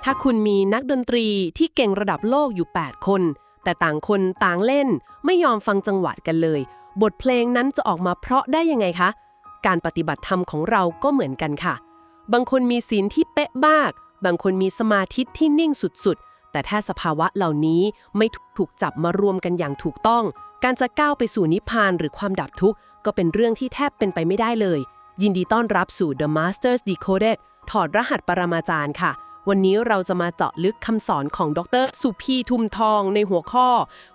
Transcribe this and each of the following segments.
ถ้าคุณมีนักดนตรีที่เก่งระดับโลกอยู่8คนแต่ต่างคนต่างเล่นไม่ยอมฟังจังหวะกันเลยบทเพลงนั้นจะออกมาเพราะได้ยังไงคะการปฏิบัติธรรมของเราก็เหมือนกันค่ะบางคนมีศีลที่เป๊ะมากบางคนมีสมาธิที่นิ่งสุดๆแต่ถ้าสภาวะเหล่านี้ไม่ถูกจับมารวมกันอย่างถูกต้องการจะก้าวไปสู่นิพพานหรือความดับทุกข์ก็เป็นเรื่องที่แทบเป็นไปไม่ได้เลยยินดีต้อนรับสู่ The Masters Decoded ถอดรหัสปรมาจารย์ค่ะวันนี้เราจะมาเจาะลึกคำสอนของดร.สุพีทุมทองในหัวข้อ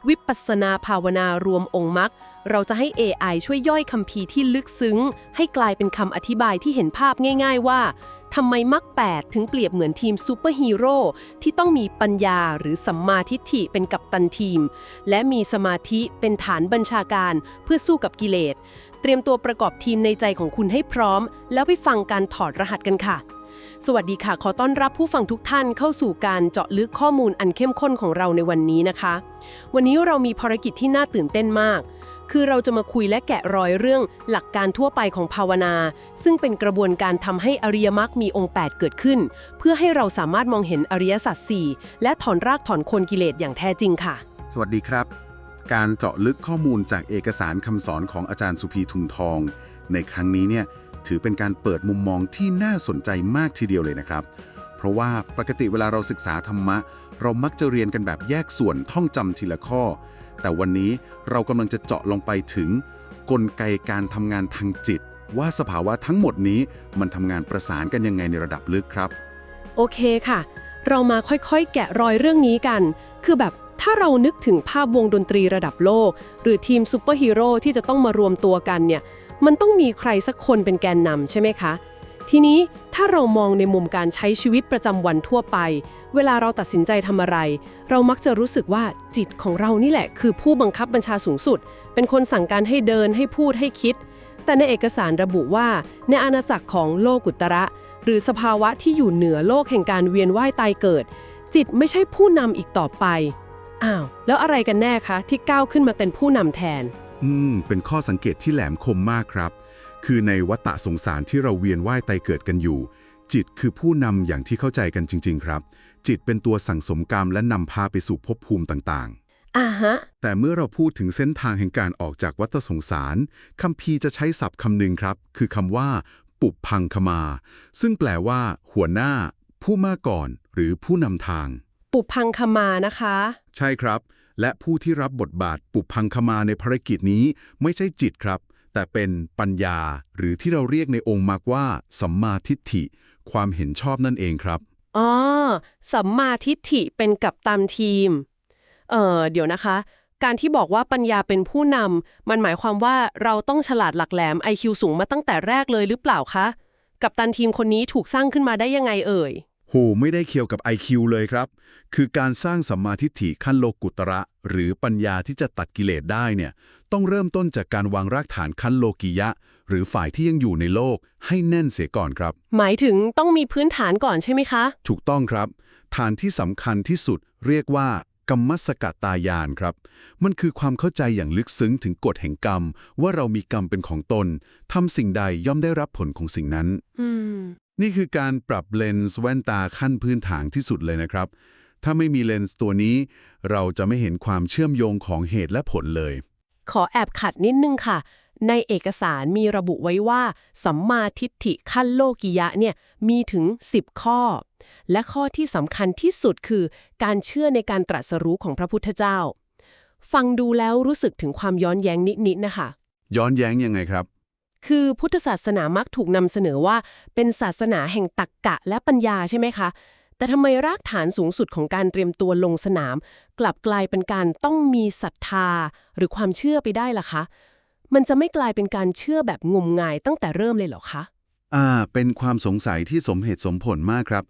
วิปัสสนาภาวนารวมองค์มรรคเราจะให้ AI ช่วยย่อยคัมภีร์ที่ลึกซึ้งให้กลายเป็นคำอธิบายที่เห็นภาพง่ายๆว่าทำไมมรรค8ถึงเปรียบเหมือนทีมซูเปอร์ฮีโร่ที่ต้องมีปัญญาหรือสัมมาทิฏฐิเป็นกัปตันทีมและมีสมาธิเป็นฐานบัญชาการเพื่อสู้กับกิเลสเตรียมตัวประกอบทีมในใจของคุณให้พร้อมแล้วไปฟังการถอดรหัสกันค่ะสวัสดีค่ะขอต้อนรับผู้ฟังทุกท่านเข้าสู่การเจาะลึกข้อมูลอันเข้มข้นของเราในวันนี้นะคะวันนี้เรามีภารกิจที่น่าตื่นเต้นมากคือเราจะมาคุยและแกะรอยเรื่องหลักการทั่วไปของภาวนาซึ่งเป็นกระบวนการทำให้อริยมรรคมีองค์8เกิดขึ้นเพื่อให้เราสามารถมองเห็นอริยสัจ4และถอนรากถอนโคนกิเลสอย่างแท้จริงค่ะสวัสดีครับการเจาะลึกข้อมูลจากเอกสารคำสอนของอาจารย์สุพีทุมทองในครั้งนี้เนี่ยถือเป็นการเปิดมุมมองที่น่าสนใจมากทีเดียวเลยนะครับเพราะว่าปกติเวลาเราศึกษาธรรมะเรามักจะเรียนกันแบบแยกส่วนท่องจำทีละข้อแต่วันนี้เรากำลังจะเจาะลงไปถึงกลไกการทำงานทางจิตว่าสภาวะทั้งหมดนี้มันทำงานประสานกันยังไงในระดับลึกครับโอเคค่ะเรามาค่อยๆแกะรอยเรื่องนี้กันคือแบบถ้าเรานึกถึงภาพวงดนตรีระดับโลกหรือทีมซูเปอร์ฮีโร่ที่จะต้องมารวมตัวกันเนี่ยมันต้องมีใครสักคนเป็นแกนนำใช่ไหมคะทีนี้ถ้าเรามองในมุมการใช้ชีวิตประจำวันทั่วไปเวลาเราตัดสินใจทำอะไรเรามักจะรู้สึกว่าจิตของเรานี่แหละคือผู้บังคับบัญชาสูงสุดเป็นคนสั่งการให้เดินให้พูดให้คิดแต่ในเอกสารระบุว่าในอาณาจักรของโลกุตระหรือสภาวะที่อยู่เหนือโลกแห่งการเวียนว่ายตายเกิดจิตไม่ใช่ผู้นำอีกต่อไปอ้าวแล้วอะไรกันแน่คะที่ก้าวขึ้นมาเป็นผู้นำแทนเป็นข้อสังเกตที่แหลมคมมากครับคือในวัฏสงสารที่เราเวียนว่ายตายเกิดกันอยู่จิตคือผู้นำอย่างที่เข้าใจกันจริงๆครับจิตเป็นตัวสั่งสมกรรมและนำพาไปสู่ภพภูมิต่างๆแต่เมื่อเราพูดถึงเส้นทางแห่งการออกจากวัฏสงสารคัมภีร์จะใช้ศัพท์คำหนึ่งครับคือคำว่าปุพพังคมาซึ่งแปลว่าหัวหน้าผู้มาก่อนหรือผู้นำทางปุพพังคมานะคะใช่ครับและผู้ที่รับบทบาทปุพพังคมาในภารกิจนี้ไม่ใช่จิตครับแต่เป็นปัญญาหรือที่เราเรียกในองค์มรรคว่าสัมมาทิฏฐิความเห็นชอบนั่นเองครับอ๋อสัมมาทิฏฐิเป็นกัปตันทีมเดี๋ยวนะคะการที่บอกว่าปัญญาเป็นผู้นำมันหมายความว่าเราต้องฉลาดหลักแหลม IQ สูงมาตั้งแต่แรกเลยหรือเปล่าคะกัปตันทีมคนนี้ถูกสร้างขึ้นมาได้ยังไงเอ่ยโหไม่ได้เกี่ยวกับ IQ เลยครับคือการสร้างสัมมาทิฏฐิขั้นโลกุตระหรือปัญญาที่จะตัดกิเลสได้เนี่ยต้องเริ่มต้นจากการวางรากฐานขั้นโลกิยะหรือฝ่ายที่ยังอยู่ในโลกให้แน่นเสียก่อนครับหมายถึงต้องมีพื้นฐานก่อนใช่ไหมคะถูกต้องครับฐานที่สำคัญที่สุดเรียกว่ากัมมัสกตายานครับมันคือความเข้าใจอย่างลึกซึ้งถึงกฎแห่งกรรมว่าเรามีกรรมเป็นของตนทำสิ่งใดย่อมได้รับผลของสิ่งนั้นนี่คือการปรับเลนส์แว่นตาขั้นพื้นฐานที่สุดเลยนะครับถ้าไม่มีเลนส์ตัวนี้เราจะไม่เห็นความเชื่อมโยงของเหตุและผลเลยขอแอบขัดนิดนึงค่ะในเอกสารมีระบุไว้ว่าสัมมาทิฏฐิขั้นโลกิยะเนี่ยมีถึง10ข้อและข้อที่สำคัญที่สุดคือการเชื่อในการตรัสรู้ของพระพุทธเจ้าฟังดูแล้วรู้สึกถึงความย้อนแย้งนิดๆนะคะย้อนแย้งยังไงครับคือพุทธศาสนามักถูกนำเสนอว่าเป็นศาสนาแห่งตรรกะและปัญญาใช่ไหมคะแต่ทำไมรากฐานสูงสุดของการเตรียมตัวลงสนามกลับกลายเป็นการต้องมีศรัทธาหรือความเชื่อไปได้ล่ะคะมันจะไม่กลายเป็นการเชื่อแบบงมงายตั้งแต่เริ่มเลยเหรอคะเป็นความสงสัยที่สมเหตุสมผลมากครับ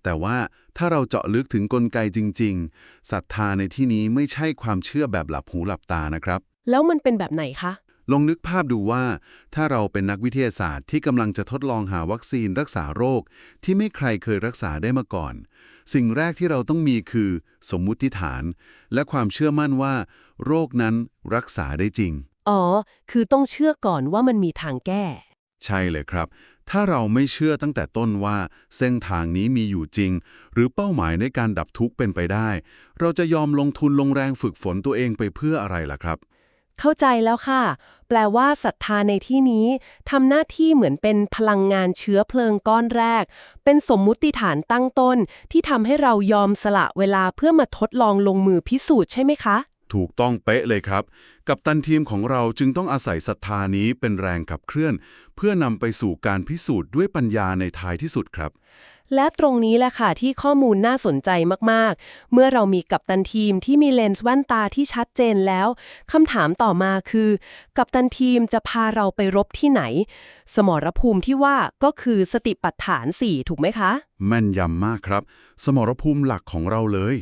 แต่ว่าถ้าเราเจาะลึกถึงกลไกจริงๆศรัทธาในที่นี้ไม่ใช่ความเชื่อแบบหลับหูหลับตานะครับแล้วมันเป็นแบบไหนคะลองนึกภาพดูว่าถ้าเราเป็นนักวิทยาศาสตร์ที่กำลังจะทดลองหาวัคซีนรักษาโรคที่ไม่ใครเคยรักษาได้มาก่อนสิ่งแรกที่เราต้องมีคือสมมุติฐานและความเชื่อมั่นว่าโรคนั้นรักษาได้จริงคือต้องเชื่อก่อนว่ามันมีทางแก้ใช่เลยครับ ถ้าเราไม่เชื่อตั้งแต่ต้นว่าเส้นทางนี้มีอยู่จริงหรือเป้าหมายในการดับทุกข์เป็นไปได้เราจะยอมลงทุนลงแรงฝึกฝนตัวเองไปเพื่ออะไรล่ะครับเข้าใจแล้วค่ะแปลว่าศรัทธาในที่นี้ทำหน้าที่เหมือนเป็นพลังงานเชื้อเพลิงก้อนแรกเป็นสมมุติฐานตั้งต้นที่ทำให้เรายอมสละเวลาเพื่อมาทดลองลงมือพิสูจน์ใช่ไหมคะถูกต้องเป๊ะเลยครับกัปตันทีมของเราจึงต้องอาศัยศรัทธานี้เป็นแรงขับเคลื่อนเพื่อนำไปสู่การพิสูจน์ด้วยปัญญาในท้ายที่สุดครับและตรงนี้แหละค่ะที่ข้อมูลน่าสนใจมากๆเมื่อเรามีกัปตันทีมที่มีเลนส์แว่นตาที่ชัดเจนแล้วคำถามต่อมาคือกัปตันทีมจะพาเราไปรบที่ไหนสมรภูมิที่ว่าก็คือสติปัฏฐาน 4ถูกไหมคะแม่นยำมากครับสมรภูมิหลักของเราเลย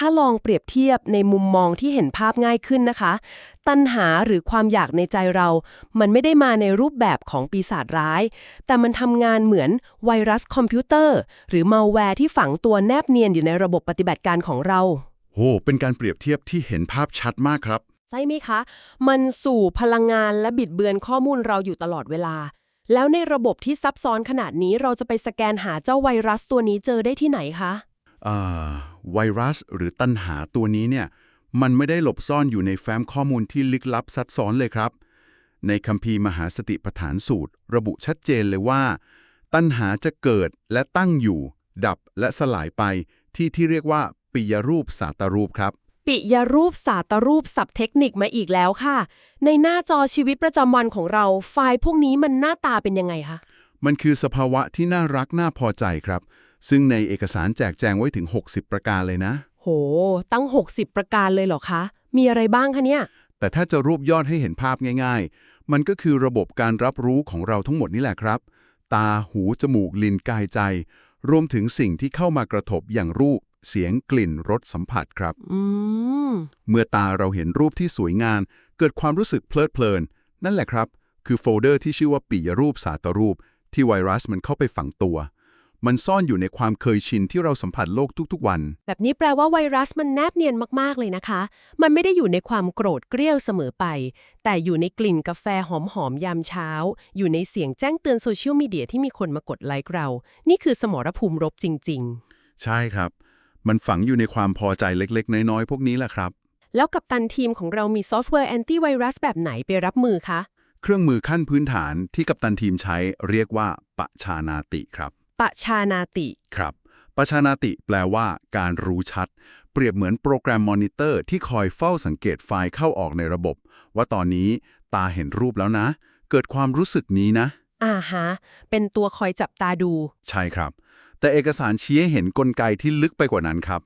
ถ้าลองเปรียบเทียบในมุมมองที่เห็นภาพง่ายขึ้นนะคะตัณหาหรือความอยากในใจเรามันไม่ได้มาในรูปแบบของปีศาจร้ายแต่มันทำงานเหมือนไวรัสคอมพิวเตอร์หรือมัลแวร์ที่ฝังตัวแนบเนียนอยู่ในระบบปฏิบัติการของเราโอ้เป็นการเปรียบเทียบที่เห็นภาพชัดมากครับใช่ไหมคะมันสู่พลังงานและบิดเบือนข้อมูลเราอยู่ตลอดเวลาแล้วในระบบที่ซับซ้อนขนาดนี้เราจะไปสแกนหาเจ้าไวรัสตัวนี้เจอได้ที่ไหนคะอ่าไวรัสหรือตัณหาตัวนี้เนี่ยมันไม่ได้หลบซ่อนอยู่ในแฟ้มข้อมูลที่ลึกลับซับซ้อนเลยครับในคัมภีร์มหาสติปัฏฐานสูตรระบุชัดเจนเลยว่าตัณหาจะเกิดและตั้งอยู่ดับและสลายไปที่เรียกว่าปิยรูปสาตรูปครับปิยรูปสาตรูปศัพท์เทคนิคมาอีกแล้วค่ะในหน้าจอชีวิตประจำวันของเราไฟล์พวกนี้มันหน้าตาเป็นยังไงคะมันคือสภาวะที่น่ารักน่าพอใจครับซึ่งในเอกสารแจกแจงไว้ถึง60ประการเลยนะโหตั้ง60ประการเลยเหรอคะมีอะไรบ้างคะเนี่ยแต่ถ้าจะรวบยอดให้เห็นภาพง่ายๆมันก็คือระบบการรับรู้ของเราทั้งหมดนี่แหละครับตาหูจมูกลิ้นกายใจรวมถึงสิ่งที่เข้ามากระทบอย่างรูปเสียงกลิ่นรสสัมผัสครับเมื่อตาเราเห็นรูปที่สวยงามเกิดความรู้สึกเพลิดเพลินนั่นแหละครับคือโฟลเดอร์ที่ชื่อว่าปิยรูปสาตรูปที่ไวรัสมันเข้าไปฝังตัวมันซ่อนอยู่ในความเคยชินที่เราสัมผัสโลกทุกๆวันแบบนี้แปลว่าไวรัสมันแนบเนียนมากๆเลยนะคะมันไม่ได้อยู่ในความโกรธเกรี้ยวเสมอไปแต่อยู่ในกลิ่นกาแฟหอมๆยามเช้าอยู่ในเสียงแจ้งเตือนโซเชียลมีเดียที่มีคนมากดไลค์เรานี่คือสมรภูมิรบจริงๆใช่ครับมันฝังอยู่ในความพอใจเล็กๆน้อยๆพวกนี้แหละครับแล้วกัปตันทีมของเรามีซอฟต์แวร์แอนตี้ไวรัสแบบไหนไปรับมือคะเครื่องมือขั้นพื้นฐานที่กัปตันทีมใช้เรียกว่าปชานาติครับปชานาติครับปชานาติแปลว่าการรู้ชัดเปรียบเหมือนโปรแกรมมอนิเตอร์ที่คอยเฝ้าสังเกตไฟล์เข้าออกในระบบ ว่าตอนนี้ตาเห็นรูปแล้วนะ เกิดความรู้สึกนี้นะฮะเป็นตัวคอยจับตาดูใช่ครับแต่เอกสารชี้ให้เห็นกลไกที่ลึกไปกว่านั้นครับ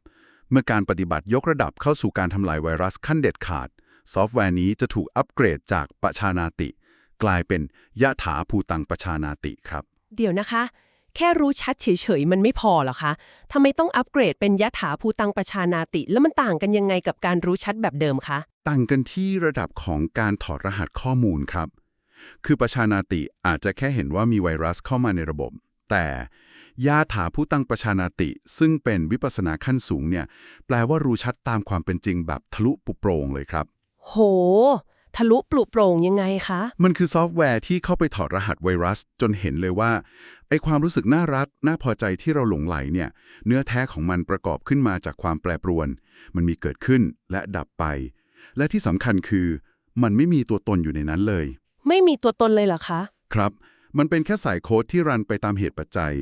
เมื่อการปฏิบัติยกระดับเข้าสู่การทำลายไวรัสขั้นเด็ดขาดซอฟต์แวร์นี้จะถูกอัปเกรดจากปชานาติกลายเป็นยะถาภูตังปชานาติครับเดี๋ยวนะคะแค่รู้ชัดเฉยๆมันไม่พอเหรอคะทำไมต้องอัปเกรดเป็นยะถาภูตังปชานาติแล้วมันต่างกันยังไงกับการรู้ชัดแบบเดิมคะต่างกันที่ระดับของการถอดรหัสข้อมูลครับคือปชานาติอาจจะแค่เห็นว่ามีไวรัสเข้ามาในระบบแต่ยะถาภูตังปชานาติซึ่งเป็นวิปัสสนาขั้นสูงเนี่ยแปลว่ารู้ชัดตามความเป็นจริงแบบทะลุปุโปร่งเลยครับโหทะลุปลุโปร่งยังไงคะมันคือซอฟต์แวร์ที่เข้าไปถอดรหัสไวรัสจนเห็นเลยว่าไอความรู้สึกน่ารักน่าพอใจที่เราหลงไหลเนี่ยเนื้อแท้ของมันประกอบขึ้นมาจากความแปรปรวนมันมีเกิดขึ้นและดับไปและที่สำคัญคือมันไม่มีตัวตนอยู่ในนั้นเลยไม่มีตัวตนเลยเหรอคะครับมันเป็นแค่สายโค้ดที่รันไปตามเหตุปัจจัย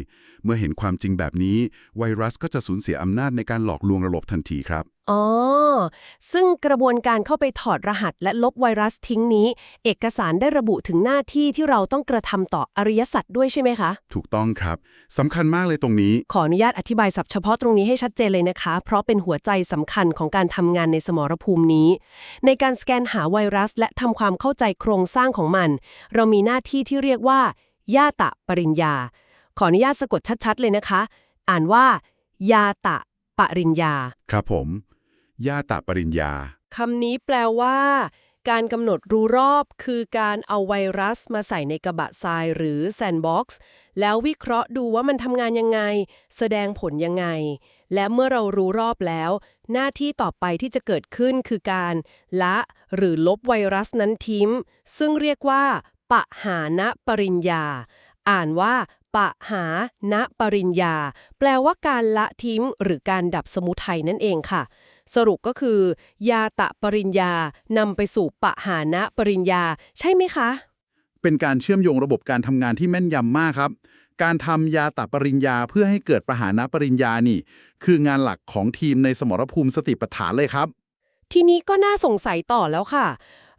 เมื่อเห็นความจริงแบบนี้ไวรัสก็จะสูญเสียอำนาจในการหลอกลวงระบบทันทีครับอ๋อซึ่งกระบวนการเข้าไปถอดรหัสและลบไวรัสทิ้งนี้เอกสารได้ระบุถึงหน้าที่ที่เราต้องกระทำต่ออริยสัจด้วยใช่ไหมคะถูกต้องครับสำคัญมากเลยตรงนี้ขออนุญาตอธิบายศัพท์เฉพาะตรงนี้ให้ชัดเจนเลยนะคะเพราะเป็นหัวใจสำคัญของการทำงานในสมรภูมินี้ในการสแกนหาไวรัสและทำความเข้าใจโครงสร้างของมันเรามีหน้าที่ที่เรียกว่ายาตะปริญญาขออนุญาตสะกดชัดๆเลยนะคะอ่านว่ายาตะปริญญาครับผมยาตะปริญญาคำนี้แปลว่าการกำหนดรู้รอบคือการเอาไวรัสมาใส่ในกระบะทรายหรือแซนด์บ็อกซ์แล้ววิเคราะห์ดูว่ามันทำงานยังไงแสดงผลยังไงและเมื่อเรารู้รอบแล้วหน้าที่ต่อไปที่จะเกิดขึ้นคือการละหรือลบไวรัสนั้นทิ้งซึ่งเรียกว่าปหานปริญญา อ่านว่าปะหาณปริญญาแปลว่าการละทิ้งหรือการดับสมุทัยนั่นเองค่ะสรุปก็คือยาตะปริญญานำไปสู่ปะหาณปริญญาใช่ไหมคะ เป็นการเชื่อมโยงระบบการทำงานที่แม่นยำมากครับ การทำยาตะปริญญาเพื่อให้เกิดปหานปริญญานี่ คืองานหลักของทีมในสมรภูมิสติปัฏฐานเลยครับ ทีนี้ก็น่าสงสัยต่อแล้วค่ะ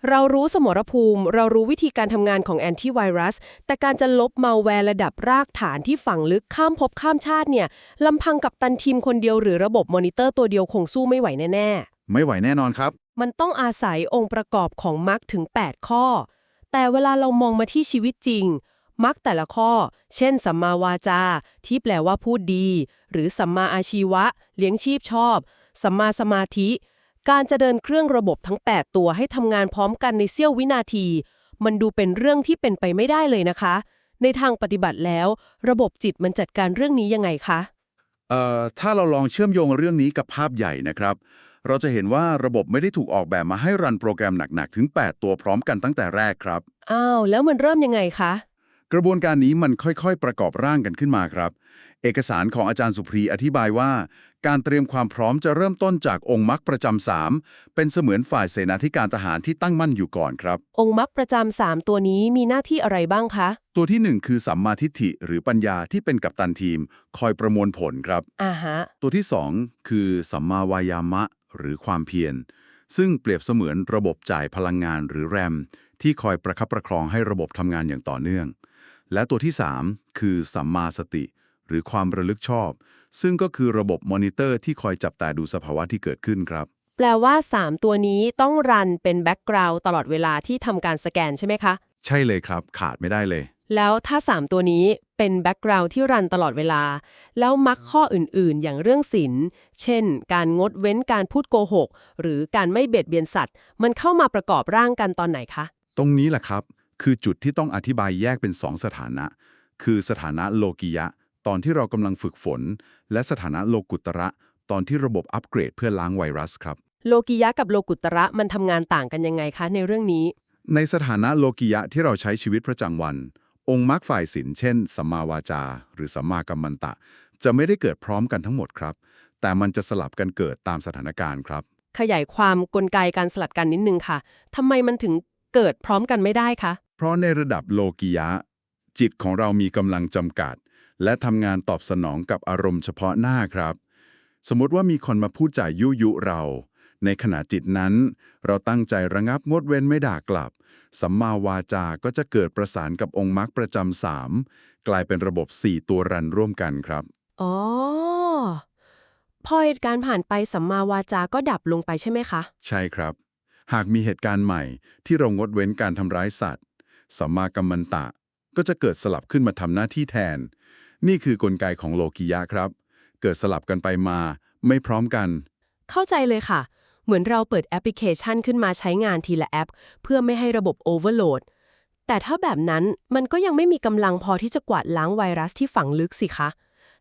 เรารู้สมรภูมิ เรารู้วิธีการทำงานของแอนตี้ไวรัส แต่การจะลบมัลแวร์ระดับรากฐานที่ฝังลึกข้ามภพข้ามชาติเนี่ยลำพังกับตันทีมคนเดียวหรือระบบมอนิเตอร์ตัวเดียวคงสู้ไม่ไหวแน่ไม่ไหวแน่นอนครับ ๆ มันต้องอาศัยองค์ประกอบของมรรคถึง 8 ข้อ แต่เวลาเรามองมาที่ชีวิตจริงมรรคแต่ละข้อ เช่นสัมมาวาจาที่แปลว่าพูดดี หรือสัมมาอาชีวะเลี้ยงชีพชอบ สัมมาสมาธิการจะเดินเครื่องระบบทั้ง 8 ตัวให้ทำงานพร้อมกันในเสี้ยววินาที มันดูเป็นเรื่องที่เป็นไปไม่ได้เลยนะคะ ในทางปฏิบัติแล้ว ระบบจิตมันจัดการเรื่องนี้ยังไงคะ ถ้าเราลองเชื่อมโยงเรื่องนี้กับภาพใหญ่นะครับ เราจะเห็นว่าระบบไม่ได้ถูกออกแบบมาให้รันโปรแกรมหนักๆถึง 8 ตัวพร้อมกันตั้งแต่แรกครับ อ้าวแล้วมันเริ่มยังไงคะ กระบวนการนี้มันค่อยๆ ประกอบร่างกันขึ้นมาครับ เอกสารของอาจารย์สุพรีอธิบายว่า การเตรียมความพร้อมจะเริ่มต้นจากองค์มรรคประจำสามเป็นเสมือนฝ่ายเสนาธิการทหารที่ตั้งมั่นอยู่ก่อนครับ องค์มรรคประจำ3ตัวนี้มีหน้าที่อะไรบ้างคะ ตัวที่ 1 คือสัมมาทิฏฐิหรือปัญญาที่เป็นกัปตันทีม คอยประมวลผลครับ ฮะ ตัวที่ 2 คือสัมมาวายามะหรือความเพียรซึ่งเปรียบเสมือนระบบจ่ายพลังงานหรือแรมที่คอยประคับประคองให้ระบบทำงานอย่างต่อเนื่อง และตัวที่ 3 คือสัมมาสติ หรือความระลึกชอบ ซึ่งก็คือระบบมอนิเตอร์ที่คอยจับตาดูสภาวะที่เกิดขึ้นครับ แปลว่า 3 ตัวนี้ต้องรันเป็นแบ็กกราวด์ตลอดเวลาที่ทำการสแกนใช่ไหมคะ ใช่เลยครับขาดไม่ได้เลย แล้วถ้า 3 ตัวนี้เป็นแบ็กกราวด์ที่รันตลอดเวลา แล้วมรรคข้ออื่นๆ อย่างเรื่องศีลเช่น การงดเว้นการพูดโกหก หรือการไม่เบียดเบียนสัตว์ มันเข้ามาประกอบร่างกันตอนไหนคะ ตรงนี้แหละครับ คือจุดที่ต้องอธิบายแยกเป็น 2 สถานะ คือสถานะโลกิยะ ตอนที่เรากำลังฝึกฝน และสถานะโลกุตระ ตอนที่ระบบอัปเกรดเพื่อล้างไวรัสครับ โลกิยะกับโลกุตระมันทำงานต่างกันยังไงคะในเรื่องนี้ ในสถานะโลกิยะที่เราใช้ชีวิตประจำวัน องค์มรรคฝ่ายศีลเช่น สัมมาวาจา หรือสัมมากัมมันตะ จะไม่ได้เกิดพร้อมกันทั้งหมดครับ แต่มันจะสลับกันเกิดตามสถานการณ์ครับ ขยายความกลไกการสลัดกันนิดนึงค่ะทำไมมันถึงเกิดพร้อมกันไม่ได้คะ เพราะในระดับโลกิยะ จิตของเรามีกำลังจำกัด และทำงานตอบสนองกับอารมณ์เฉพาะหน้าครับ สมมติว่ามีคนมาพูดจายุยุเรา ในขณะจิตนั้น เราตั้งใจระงับงดเว้นไม่ด่ากลับ สัมมาวาจาก็จะเกิดประสานกับองค์มรรคประจำ3กลายเป็นระบบ 4 ตัวรันร่วมกันครับ อ๋อ พอเหตุการณ์ผ่านไปสัมมาวาจาก็ดับลงไปใช่ไหมคะ ใช่ครับ หากมีเหตุการณ์ใหม่ที่เรางดเว้นการทำร้ายสัตว์ สัมมากัมมันตะ ก็จะเกิดสลับขึ้นมาทำหน้าที่แทน นี่คือกลไกของโลกิยะครับ เกิดสลับกันไปมาไม่พร้อมกัน เข้าใจเลยค่ะ เหมือนเราเปิดแอปพลิเคชันขึ้นมาใช้งานทีละแอป เพื่อไม่ให้ระบบโอเวอร์โหลด แต่ถ้าแบบนั้นมันก็ยังไม่มีกำลังพอที่จะกวาดล้างไวรัสที่ฝังลึกสิคะ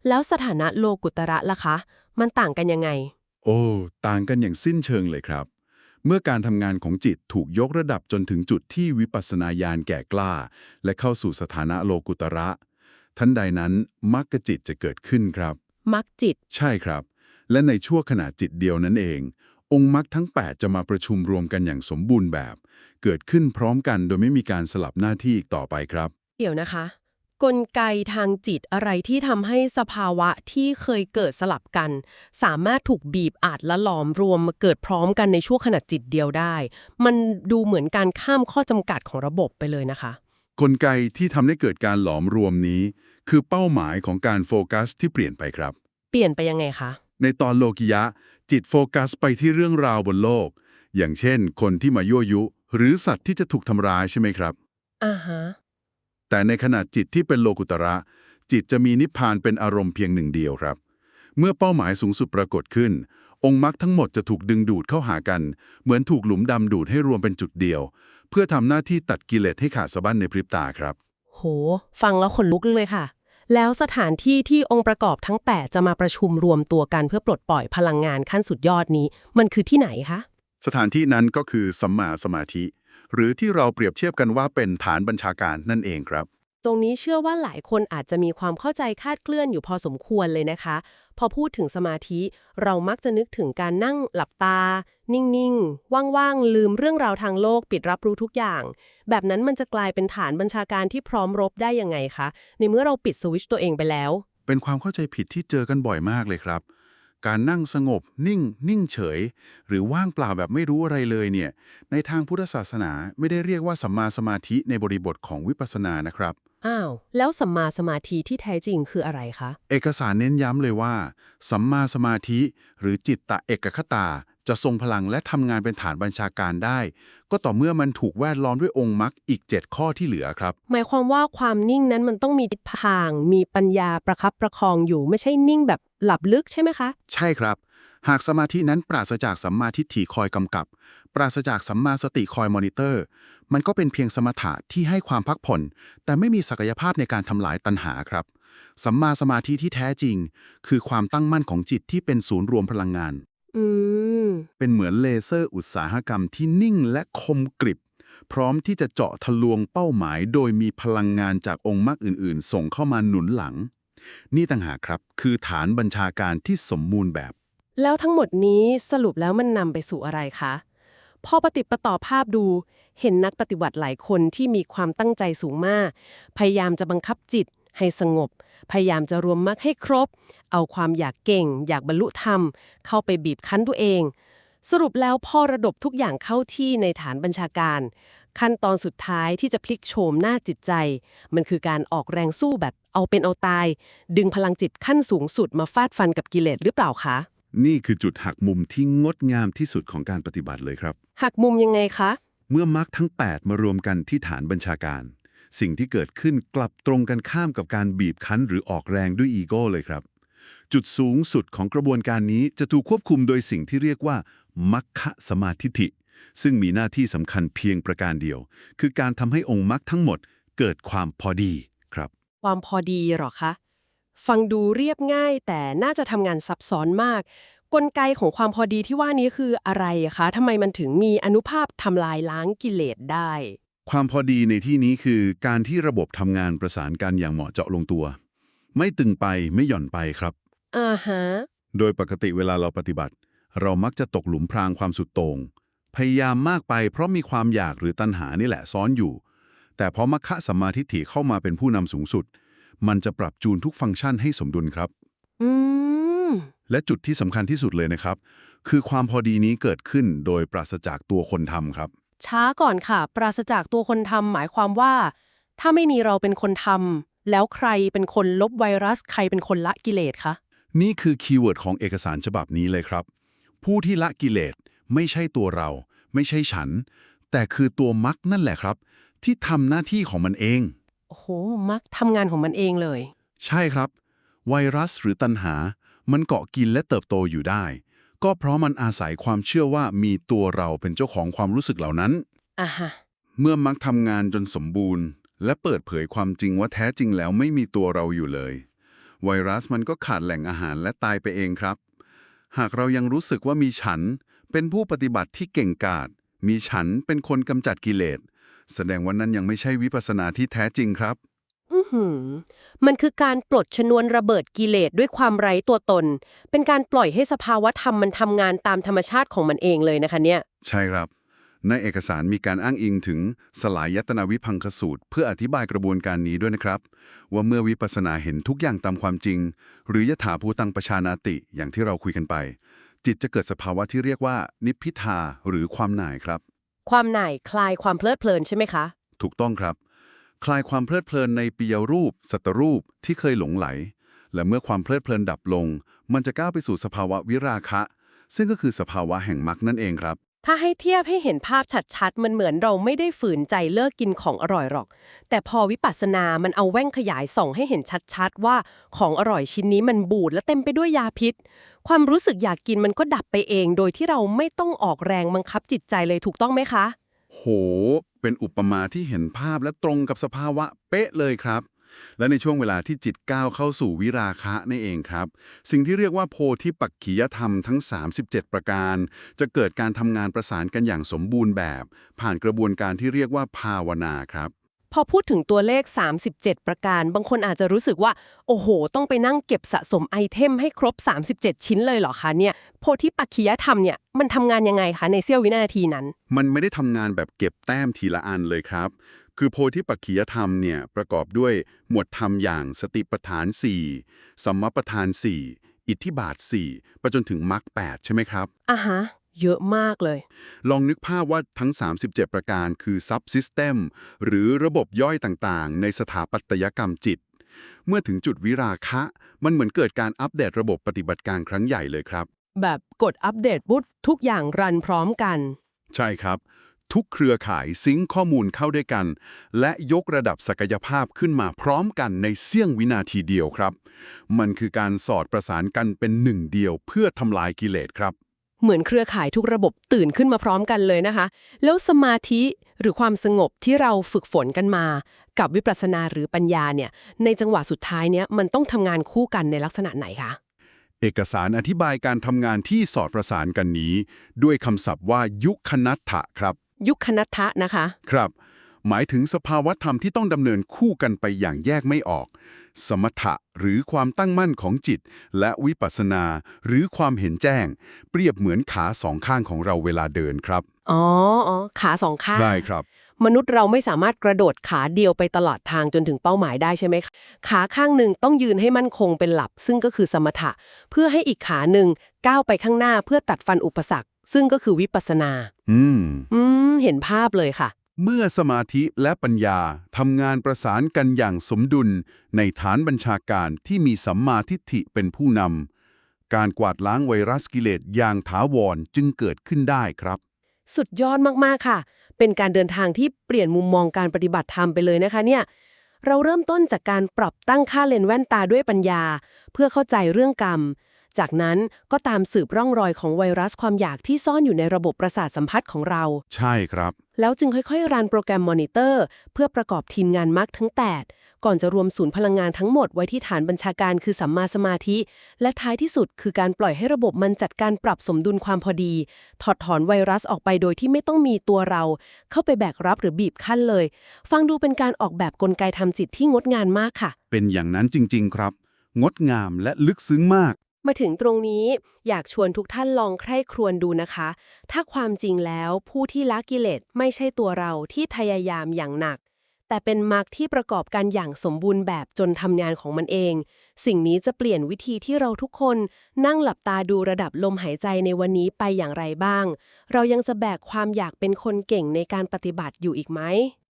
แล้วสถานะโลกุตระล่ะคะ มันต่างกันยังไง โอ้ ต่างกันอย่างสิ้นเชิงเลยครับ เมื่อการทำงานของจิตถูกยกระดับจนถึงจุดที่วิปัสสนาญาณแก่กล้า และเข้าสู่สถานะโลกุตระ ทันใดนั้นมรรคจิตจะเกิดขึ้นครับ มรรคจิต ใช่ครับ และในชั่วขณะจิตเดียวนั้นเอง องค์มรรคทั้ง 8 จะมาประชุมรวมกันอย่างสมบูรณ์แบบ เกิดขึ้นพร้อมกันโดยไม่มีการสลับหน้าที่อีกต่อไปครับ เดี๋ยวนะคะ กลไกทางจิตอะไรที่ทำให้สภาวะที่เคยเกิดสลับกัน สามารถถูกบีบอัดและหลอมรวมมาเกิดพร้อมกันในชั่วขณะจิตเดียวได้ มันดูเหมือนการข้ามข้อจำกัดของระบบไปเลยนะคะ กลไกที่ทำให้เกิดการหลอมรวมนี้ คือเป้าหมายของการโฟกัสที่เปลี่ยนไปครับ เปลี่ยนไปยังไงคะ ในตอนโลกิยะ จิตโฟกัสไปที่เรื่องราวบนโลก อย่างเช่น คนที่มายั่วยุ หรือสัตว์ที่จะถูกทำร้ายใช่ไหมครับ อ่าฮะ แต่ในขณะจิตที่เป็นโลกุตระ จิตจะมีนิพพานเป็นอารมณ์เพียงหนึ่งเดียวครับ เมื่อเป้าหมายสูงสุดปรากฏขึ้น องค์มรรคทั้งหมดจะถูกดึงดูดเข้าหากัน เหมือนถูกหลุมดำดูดให้รวมเป็นจุดเดียว เพื่อทำหน้าที่ตัดกิเลสให้ขาดสะบั้นในพริบตาครับ โห ฟังแล้วขนลุกเลยค่ะ แล้วสถานที่ที่องค์ประกอบทั้ง 8 จะมาประชุมรวมตัวกันเพื่อปลดปล่อยพลังงานขั้นสุดยอดนี้ มันคือที่ไหนคะ สถานที่นั้นก็คือสัมมาสมาธิ หรือที่เราเปรียบเทียบกันว่าเป็นฐานบัญชาการนั่นเองครับ ตรงนี้เชื่อว่าหลายคนอาจจะมีความเข้าใจคลาดเคลื่อนอยู่พอสมควรเลยนะคะ พอพูดถึงสมาธิเรามักจะนึกถึงการนั่งหลับตา นิ่งๆ ว่างๆ ลืมเรื่องราวทางโลกปิดรับรู้ทุกอย่าง แบบนั้นมันจะกลายเป็นฐานบัญชาการที่พร้อมรบได้ยังไงคะ ในเมื่อเราปิดสวิตช์ตัวเองไปแล้ว เป็นความเข้าใจผิดที่เจอกันบ่อยมากเลยครับ การนั่งสงบนิ่งเฉย หรือว่างเปล่าแบบไม่รู้อะไรเลยเนี่ยในทางพุทธศาสนาไม่ได้เรียกว่าสัมมาสมาธิในบริบทของวิปัสสนานะครับ อ้าว แล้วสัมมาสมาธิที่แท้จริงคืออะไรคะ เอกสารเน้นย้ำเลยว่า สัมมาสมาธิหรือจิตตะเอกคตาจะทรงพลังและทำงานเป็นฐานบัญชาการได้ ก็ต่อเมื่อมันถูกแวดล้อมด้วยองค์มรรคอีก 7 ข้อที่เหลือครับ หมายความว่าความนิ่งนั้นมันต้องมีทิศทาง มีปัญญาประคับประคองอยู่ไม่ใช่นิ่งแบบหลับลึกใช่ไหมคะ ใช่ครับ หากสมาธินั้นปราศจากสัมมาทิฏฐิคอยกำกับ ปราศจากสัมมาสติคอยมอนิเตอร์ มันก็เป็นเพียงสมถะที่ให้ความพักผ่อน แต่ไม่มีศักยภาพในการทำลายตัณหาครับ สัมมาสมาธิที่แท้จริง คือความตั้งมั่นของจิตที่เป็นศูนย์รวมพลังงาน อืม เป็นเหมือนเลเซอร์อุตสาหกรรมที่นิ่งและคมกริบ พร้อมที่จะเจาะทะลวงเป้าหมาย โดยมีพลังงานจากองค์มรรคอื่นๆ ส่งเข้ามาหนุนหลัง นี่ต่างหากครับคือฐานบัญชาการที่สมบูรณ์แบบ แล้วทั้งหมดนี้สรุปแล้วมันนำไปสู่อะไรคะ พอปฏิดประต่อภาพดู เห็นนักปฏิบัติหลายคนที่มีความตั้งใจสูงมาก พยายามจะบังคับจิตให้สงบ พยายามจะรวมมรรคให้ครบ เอาความอยากเก่ง อยากบรรลุธรรม เข้าไปบีบคั้นตัวเอง สรุปแล้วพอระดบทุกอย่างเข้าที่ในฐานบัญชาการ ขั้นตอนสุดท้ายที่จะพลิกโฉมหน้าจิตใจ มันคือการออกแรงสู้แบบเอาเป็นเอาตาย ดึงพลังจิตขั้นสูงสุดมาฟาดฟันกับกิเลสหรือเปล่าคะ นี่คือจุดหักมุมที่งดงามที่สุดของการปฏิบัติเลยครับ หักมุมยังไงคะ เมื่อมรรคทั้ง 8 มารวมกันที่ฐานบัญชาการ สิ่งที่เกิดขึ้นกลับตรงกันข้ามกับการบีบคั้นหรือออกแรงด้วยอีโก้เลยครับ จุดสูงสุดของกระบวนการนี้จะถูกควบคุมโดยสิ่งที่เรียกว่ามัคคะสมาธิฐิซึ่งมีหน้าที่สำคัญเพียงประการเดียว คือการทำให้องค์มรรคทั้งหมดเกิดความพอดีครับ ความพอดีหรอคะ ฟังดูเรียบง่ายแต่น่าจะทำงานซับซ้อนมาก กลไกของความพอดีที่ว่านี้คืออะไรคะทำไมมันถึงมีอนุภาพทำลายล้างกิเลสได้ ความพอดีในที่นี้คือการที่ระบบทำงานประสานกันอย่างเหมาะเจาะลงตัว ไม่ตึงไปไม่หย่อนไปครับ อ่าฮะ โดยปกติเวลาเราปฏิบัติ เรามักจะตกหลุมพรางความสุดโต่งพยายามมากไปเพราะมีความอยากหรือตัณหานี่แหละซ้อนอยู่ แต่พอมัคคะสัมมาทิฏฐิเข้ามาเป็นผู้นำสูงสุด มันจะปรับจูนทุกฟังก์ชันให้สมดุลครับ อืม และจุดที่สำคัญที่สุดเลยนะครับ คือความพอดีนี้เกิดขึ้นโดยปราศจากตัวคนทำครับ ช้าก่อนค่ะ ปราศจากตัวคนทำหมายความว่า ถ้าไม่มีเราเป็นคนทำแล้วใครเป็นคนลบไวรัส ใครเป็นคนละกิเลสคะ นี่คือคีย์เวิร์ดของเอกสารฉบับนี้เลยครับ ผู้ที่ละกิเลสไม่ใช่ตัวเรา ไม่ใช่ฉัน แต่คือตัวมรรคนั่นแหละครับ ที่ทำหน้าที่ของมันเอง โอ้โห มักทำงานของมันเองเลย ใช่ครับ ไวรัสหรือตัณหา มันเกาะกินและเติบโตอยู่ได้ ก็เพราะมันอาศัยความเชื่อว่ามีตัวเราเป็นเจ้าของความรู้สึกเหล่านั้น อ่ะฮะ เมื่อมักทำงานจนสมบูรณ์ และเปิดเผยความจริงว่าแท้จริงแล้วไม่มีตัวเราอยู่เลย ไวรัสมันก็ขาดแหล่งอาหารและตายไปเองครับ หากเรายังรู้สึกว่ามีฉันเป็นผู้ปฏิบัติที่เก่งกาจมีฉันเป็นคนกำจัดกิเลสแสดงว่านั้นยังไม่ใช่วิปัสสนาที่แท้จริงครับ อือหือ มันคือการปลดชนวนระเบิดกิเลสด้วยความไร้ตัวตน เป็นการปล่อยให้สภาวะธรรมมันทำงานตามธรรมชาติของมันเองเลยนะคะเนี่ย ใช่ครับ ในเอกสารมีการอ้างอิงถึงสลายยตนาวิพังคสูตร เพื่ออธิบายกระบวนการนี้ด้วยนะครับ ว่าเมื่อวิปัสสนาเห็นทุกอย่างตามความจริง หรือยถาภูตังปชานาติอย่างที่เราคุยกันไป จิตจะเกิดสภาวะที่เรียกว่า นิพพิทาหรือความหน่ายครับ ความหน่ายคลายความเพลิดเพลินใช่ไหมคะ ถูกต้องครับ คลายความเพลิดเพลินในปิยรูป สัตตรูปที่เคยหลงไหล และเมื่อความเพลิดเพลินดับลง มันจะก้าวไปสู่สภาวะวิราคะ ซึ่งก็คือสภาวะแห่งมรรคนั่นเองครับ ถ้าให้เทียบให้เห็นภาพชัดๆ มันเหมือนเราไม่ได้ฝืนใจเลิกกินของอร่อยหรอก แต่พอวิปัสสนามันเอาแว่นขยายส่องให้เห็นชัดๆ ว่าของอร่อยชิ้นนี้มันบูดและเต็มไปด้วยยาพิษ ความรู้สึกอยากกินมันก็ดับไปเอง โดยที่เราไม่ต้องออกแรงบังคับจิตใจเลยถูกต้องไหมคะ โห เป็นอุปมาที่เห็นภาพและตรงกับสภาวะเป๊ะเลยครับ และในช่วงเวลาที่จิตก้าวเข้าสู่วิราคะนี่เองครับ สิ่งที่เรียกว่าโพธิปักขิยธรรมทั้ง 37 ประการ จะเกิดการทำงานประสานกันอย่างสมบูรณ์แบบ ผ่านกระบวนการที่เรียกว่าภาวนาครับ พอพูดถึงตัวเลข 37 ประการ บางคนอาจจะรู้สึกว่า โอ้โห ต้องไปนั่งเก็บสะสมไอเทมให้ครบ 37 ชิ้นเลยเหรอคะเนี่ย โพธิปักขิยธรรมเนี่ย มันทำงานยังไงคะในเสี้ยววินาทีนั้น มันไม่ได้ทำงานแบบเก็บแต้มทีละอันเลยครับ คือโพธิปักขิยธรรมเนี่ยประกอบด้วยหมวดธรรมอย่างสติปัฏฐาน 4 สัมมาปัฏฐาน 4 อิทธิบาท 4 ไปจนถึงมรรค 8 ใช่ไหมครับ ฮะ เยอะมากเลย ลองนึกภาพว่าทั้ง 37 ประการคือซับซิสเต็มหรือระบบย่อยต่างๆ ในสถาปัตยกรรมจิต เมื่อถึงจุดวิราคะ มันเหมือนเกิดการอัปเดตระบบปฏิบัติการครั้งใหญ่เลยครับ แบบกดอัปเดตปุ๊บทุกอย่างรันพร้อมกัน ใช่ครับ ทุกเครือข่ายซิงค์ข้อมูลเข้าด้วยกัน และยกระดับศักยภาพขึ้นมาพร้อมกันในเสี้ยววินาทีเดียวครับ มันคือการสอดประสานกันเป็นหนึ่งเดียวเพื่อทำลายกิเลสครับ เหมือนเครือข่ายทุกระบบตื่นขึ้นมาพร้อมกันเลยนะคะ แล้วสมาธิหรือความสงบที่เราฝึกฝนกันมา กับวิปัสสนาหรือปัญญาเนี่ย ในจังหวะสุดท้ายเนี่ยมันต้องทำงานคู่กันในลักษณะไหนคะ เอกสารอธิบายการทำงานที่สอดประสานกันนี้ ด้วยคำศัพท์ว่ายุคนัตถะครับ ยุคนัตถะนะคะ ครับ หมายถึงสภาวะธรรมที่ต้องดำเนินคู่กันไปอย่างแยกไม่ออก สมถะหรือความตั้งมั่นของจิต และวิปัสสนาหรือความเห็นแจ้ง เปรียบเหมือนขาสองข้างของเราเวลาเดินครับ อ๋อขาสองข้าง ได้ครับ มนุษย์เราไม่สามารถกระโดดขาเดียวไปตลอดทางจนถึงเป้าหมายได้ใช่ไหมคะขาข้างหนึ่งต้องยืนให้มั่นคงเป็นหลักซึ่งก็คือสมถะ เพื่อให้อีกขาหนึ่งก้าวไปข้างหน้าเพื่อตัดฟันอุปสรรค ซึ่งก็คือวิปัสสนา เห็นภาพเลยค่ะ เมื่อสมาธิและปัญญาทำงานประสานกันอย่างสมดุลในฐานบัญชาการที่มีสัมมาทิฏฐิเป็นผู้นำการกวาดล้างไวรัสกิเลสอย่างถาวรจึงเกิดขึ้นได้ครับ สุดยอดมากๆค่ะ เป็นการเดินทางที่เปลี่ยนมุมมองการปฏิบัติธรรมไปเลยนะคะเนี่ย เราเริ่มต้นจากการปรับตั้งค่าเลนส์แว่นตาด้วยปัญญา เพื่อเข้าใจเรื่องกรรม จากนั้นก็ตามสืบร่องรอยของไวรัสความอยากที่ซ่อนอยู่ในระบบประสาทสัมผัสของเรา ใช่ครับ แล้วจึงค่อยๆ รันโปรแกรมมอนิเตอร์เพื่อประกอบทีมงานมรรคทั้ง 8 ก่อนจะรวมศูนย์พลังงานทั้งหมดไว้ที่ฐานบัญชาการคือสัมมาสมาธิ และท้ายที่สุดคือการปล่อยให้ระบบมันจัดการปรับสมดุลความพอดี ถอดถอนไวรัสออกไปโดยที่ไม่ต้องมีตัวเราเข้าไปแบกรับหรือบีบคั้นเลย ฟังดูเป็นการออกแบบกลไกทำจิตที่งดงามมากค่ะ เป็นอย่างนั้นจริงๆครับ งดงามและลึกซึ้งมาก มาถึงตรงนี้อยากชวนทุกท่านลองใคร่ครวญดูนะคะ ถ้าความจริงแล้วผู้ที่ละกิเลสไม่ใช่ตัวเราที่พยายามอย่างหนัก แต่เป็นมรรคที่ประกอบกันอย่างสมบูรณ์แบบจนทำงานของมันเอง สิ่งนี้จะเปลี่ยนวิธีที่เราทุกคนนั่งหลับตาดูระดับลมหายใจในวันนี้ไปอย่างไรบ้าง เรายังจะแบกความอยากเป็นคนเก่งในการปฏิบัติอยู่อีกไหม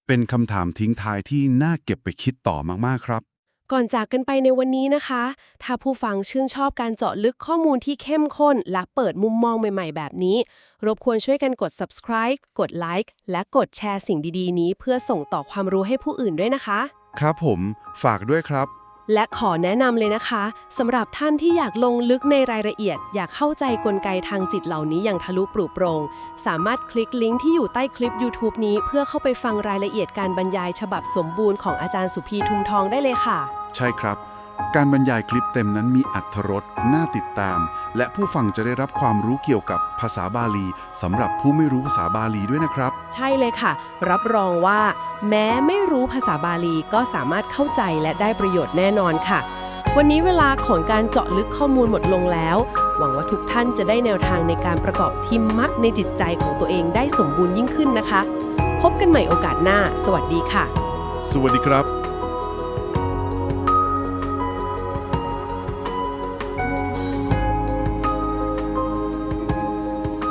เป็นคำถามทิ้งท้ายที่น่าเก็บไปคิดต่อมากๆครับ ก่อนจากกันไปในวันนี้นะคะ ถ้าผู้ฟังชื่นชอบการเจาะลึกข้อมูลที่เข้มข้นและเปิดมุมมองใหม่ๆแบบนี้ รบกวนช่วยกันกด subscribe กด like และกดแชร์สิ่งดีๆนี้เพื่อส่งต่อความรู้ให้ผู้อื่นด้วยนะคะ ครับผมฝากด้วยครับ และขอแนะนำเลยนะคะสำหรับท่านที่อยากลงลึกในรายละเอียด อยากเข้าใจกลไกทางจิตเหล่านี้อย่างทะลุปรุโปรงสามารถคลิกลิงก์ที่อยู่ใต้คลิป YouTube นี้เพื่อเข้าไปฟังรายละเอียดการบรรยายฉบับสมบูรณ์ของอาจารย์สุพีทุมทองได้เลยค่ะ ใช่ครับ การบรรยายคลิปเต็มนั้นมีอรรถรสน่าติดตาม และผู้ฟังจะได้รับความรู้เกี่ยวกับภาษาบาลีสำหรับผู้ไม่รู้ภาษาบาลีด้วยนะครับ ใช่เลยค่ะ รับรองว่า แม้ไม่รู้ภาษาบาลีก็สามารถเข้าใจและได้ประโยชน์แน่นอนค่ะ วันนี้เวลาของการเจาะลึกข้อมูลหมดลงแล้ว หวังว่าทุกท่านจะได้แนวทางในการประกอบทีมมรรคในจิตใจของตัวเองได้สมบูรณ์ยิ่งขึ้นนะคะ พบกันใหม่โอกาสหน้า สวัสดีค่ะ สวัสดีครับ